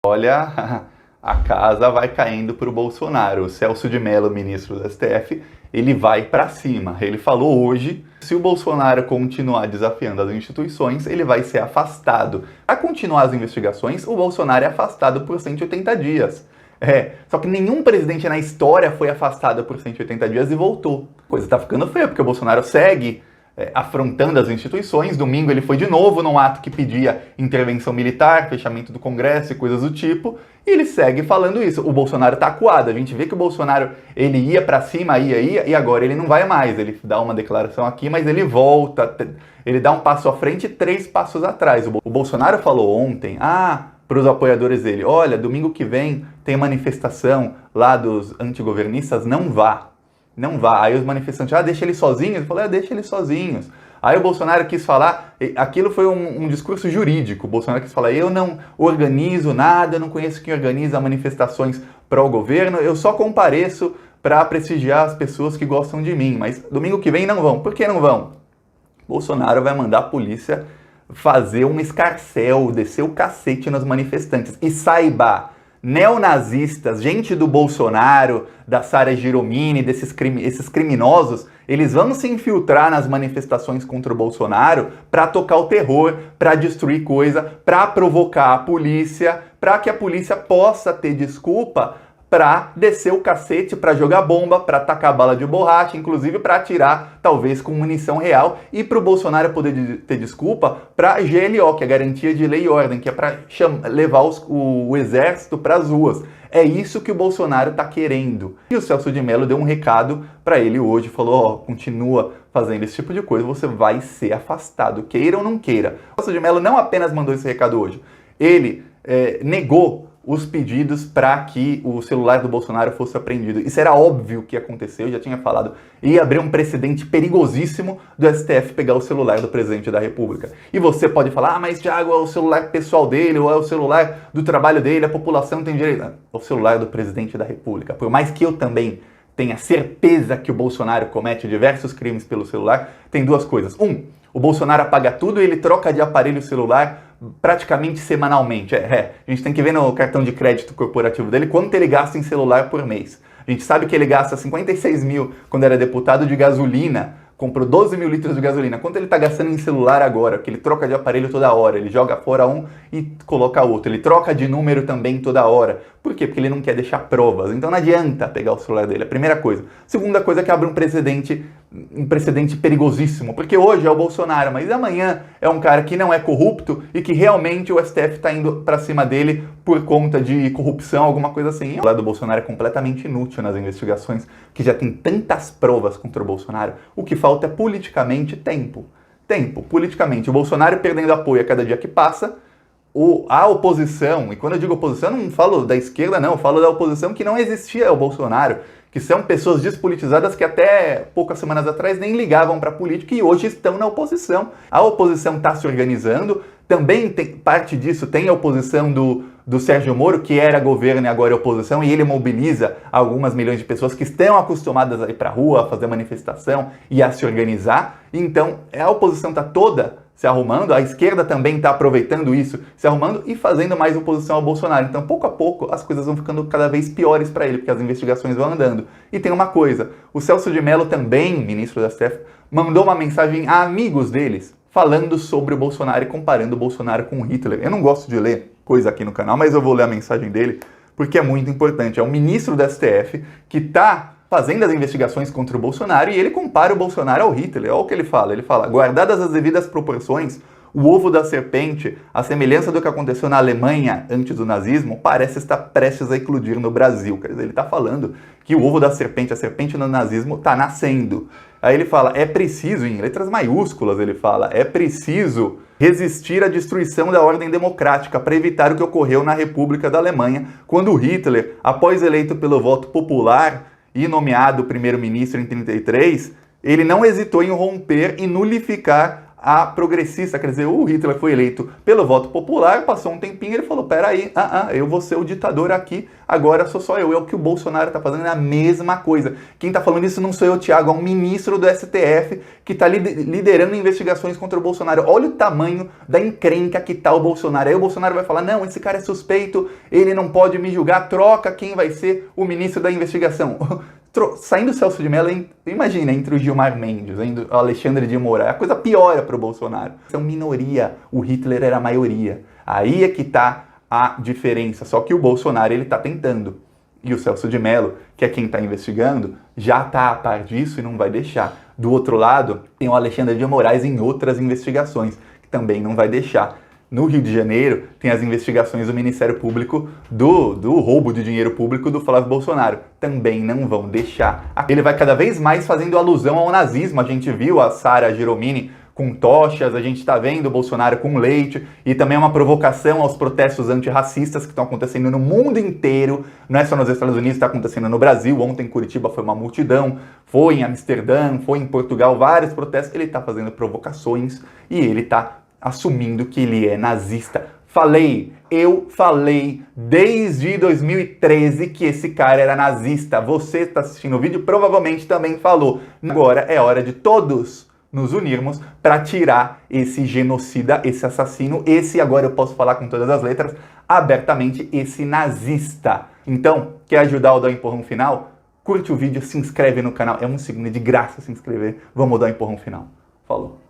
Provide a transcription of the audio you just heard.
Olha, a casa vai caindo para o Bolsonaro. O Celso de Mello, ministro do STF, ele vai para cima. Ele falou hoje, se o Bolsonaro continuar desafiando as instituições, ele vai ser afastado. Para continuar as investigações, o Bolsonaro é afastado por 180 dias. Só que nenhum presidente na história foi afastado por 180 dias e voltou. A coisa tá ficando feia, porque o Bolsonaro segue afrontando as instituições. Domingo ele foi de novo num ato que pedia intervenção militar, fechamento do Congresso e coisas do tipo, e ele segue falando isso. O Bolsonaro tá acuado, a gente vê que o Bolsonaro, ele ia pra cima, ia, e agora ele não vai mais. Ele dá uma declaração aqui, mas ele volta, ele dá um passo à frente e 3 passos atrás. O Bolsonaro falou ontem, para os apoiadores dele, olha, domingo que vem tem manifestação lá dos antigovernistas, não vá. Não vá. Aí os manifestantes, deixa eles sozinhos? Ele falou, deixa eles sozinhos. Aí o Bolsonaro quis falar, aquilo foi um discurso jurídico, o Bolsonaro quis falar, eu não organizo nada, eu não conheço quem organiza manifestações pró-governo, eu só compareço para prestigiar as pessoas que gostam de mim, mas domingo que vem não vão. Por que não vão? Bolsonaro vai mandar a polícia fazer um escarcéu, descer o cacete nos manifestantes. E saiba, neonazistas, gente do Bolsonaro, da Sara Giromini, esses criminosos, eles vão se infiltrar nas manifestações contra o Bolsonaro para tocar o terror, para destruir coisa, para provocar a polícia, para que a polícia possa ter desculpa para descer o cacete, para jogar bomba, para tacar bala de borracha, inclusive para atirar, talvez com munição real, e para o Bolsonaro poder ter desculpa para GLO, que é Garantia de Lei e Ordem, que é para levar o exército para as ruas. É isso que o Bolsonaro está querendo. E o Celso de Mello deu um recado para ele hoje, falou, continua fazendo esse tipo de coisa, você vai ser afastado, queira ou não queira. O Celso de Mello não apenas mandou esse recado hoje, ele negou os pedidos para que o celular do Bolsonaro fosse apreendido. Isso era óbvio que aconteceu, eu já tinha falado. Ia abrir um precedente perigosíssimo do STF pegar o celular do presidente da República. E você pode falar, mas Thiago, é o celular pessoal dele, ou é o celular do trabalho dele, a população tem direito. Não, é o celular do presidente da República. Por mais que eu também tenha certeza que o Bolsonaro comete diversos crimes pelo celular, tem 2 coisas. O Bolsonaro apaga tudo e ele troca de aparelho celular praticamente semanalmente. A gente tem que ver no cartão de crédito corporativo dele quanto ele gasta em celular por mês. A gente sabe que ele gasta 56 mil quando era deputado de gasolina, comprou 12 mil litros de gasolina. Quanto ele está gastando em celular agora? Porque ele troca de aparelho toda hora, ele joga fora um e coloca outro. Ele troca de número também toda hora. Por quê? Porque ele não quer deixar provas. Então não adianta pegar o celular dele, a primeira coisa. Segunda coisa é que abre um precedente perigosíssimo, porque hoje é o Bolsonaro, mas amanhã é um cara que não é corrupto e que realmente o STF está indo para cima dele por conta de corrupção, alguma coisa assim. O lado do Bolsonaro é completamente inútil nas investigações, que já tem tantas provas contra o Bolsonaro. O que falta é politicamente tempo. Politicamente. O Bolsonaro perdendo apoio a cada dia que passa, a oposição, e quando eu digo oposição, eu não falo da esquerda, não, eu falo da oposição que não existia ao Bolsonaro, que são pessoas despolitizadas que até poucas semanas atrás nem ligavam para a política e hoje estão na oposição. A oposição está se organizando, também parte disso tem a oposição do Sérgio Moro, que era governo e agora é oposição, e ele mobiliza algumas milhões de pessoas que estão acostumadas a ir para a rua, a fazer manifestação e a se organizar. Então, a oposição está toda se arrumando, a esquerda também está aproveitando isso, se arrumando e fazendo mais oposição ao Bolsonaro. Então, pouco a pouco, as coisas vão ficando cada vez piores para ele, porque as investigações vão andando. E tem uma coisa, o Celso de Mello também, ministro da STF, mandou uma mensagem a amigos deles, falando sobre o Bolsonaro e comparando o Bolsonaro com Hitler. Eu não gosto de ler coisa aqui no canal, mas eu vou ler a mensagem dele, porque é muito importante. É o ministro da STF que está fazendo as investigações contra o Bolsonaro e ele compara o Bolsonaro ao Hitler. Olha o que ele fala, guardadas as devidas proporções, o ovo da serpente, a semelhança do que aconteceu na Alemanha antes do nazismo, parece estar prestes a eclodir no Brasil. Quer dizer, ele está falando que o ovo da serpente, a serpente no nazismo, está nascendo. Aí ele fala, é preciso, em letras maiúsculas ele fala, é preciso resistir à destruição da ordem democrática para evitar o que ocorreu na República da Alemanha, quando Hitler, após eleito pelo voto popular e nomeado primeiro-ministro em 1933, ele não hesitou em romper e nulificar a progressista, quer dizer, o Hitler foi eleito pelo voto popular, passou um tempinho e ele falou, peraí, eu vou ser o ditador aqui, agora sou só eu. É o que o Bolsonaro está fazendo, é a mesma coisa. Quem está falando isso não sou eu, Thiago, é um ministro do STF que está liderando investigações contra o Bolsonaro. Olha o tamanho da encrenca que está o Bolsonaro. Aí o Bolsonaro vai falar, não, esse cara é suspeito, ele não pode me julgar, troca quem vai ser o ministro da investigação. Saindo o Celso de Mello, imagina, entre o Gilmar Mendes, o Alexandre de Moraes, a coisa piora para o Bolsonaro. São minoria, o Hitler era a maioria. Aí é que está a diferença, só que o Bolsonaro ele está tentando. E o Celso de Mello, que é quem está investigando, já está a par disso e não vai deixar. Do outro lado, tem o Alexandre de Moraes em outras investigações, que também não vai deixar. No Rio de Janeiro, tem as investigações do Ministério Público do roubo de dinheiro público do Flávio Bolsonaro. Também não vão deixar. Ele vai cada vez mais fazendo alusão ao nazismo. A gente viu a Sara Giromini com tochas, a gente está vendo o Bolsonaro com leite, e também é uma provocação aos protestos antirracistas que estão acontecendo no mundo inteiro, não é só nos Estados Unidos, está acontecendo no Brasil. Ontem em Curitiba foi uma multidão, foi em Amsterdã, foi em Portugal, vários protestos. Ele está fazendo provocações e ele está assumindo que ele é nazista. Eu falei desde 2013 que esse cara era nazista. Você está assistindo o vídeo, provavelmente também falou. Agora é hora de todos nos unirmos para tirar esse genocida, esse assassino, esse, agora eu posso falar com todas as letras, abertamente, esse nazista. Então, quer ajudar o Dá um Empurrão Final? Curte o vídeo, se inscreve no canal. É 1 segundo de graça se inscrever. Vamos dar um empurrão final. Falou.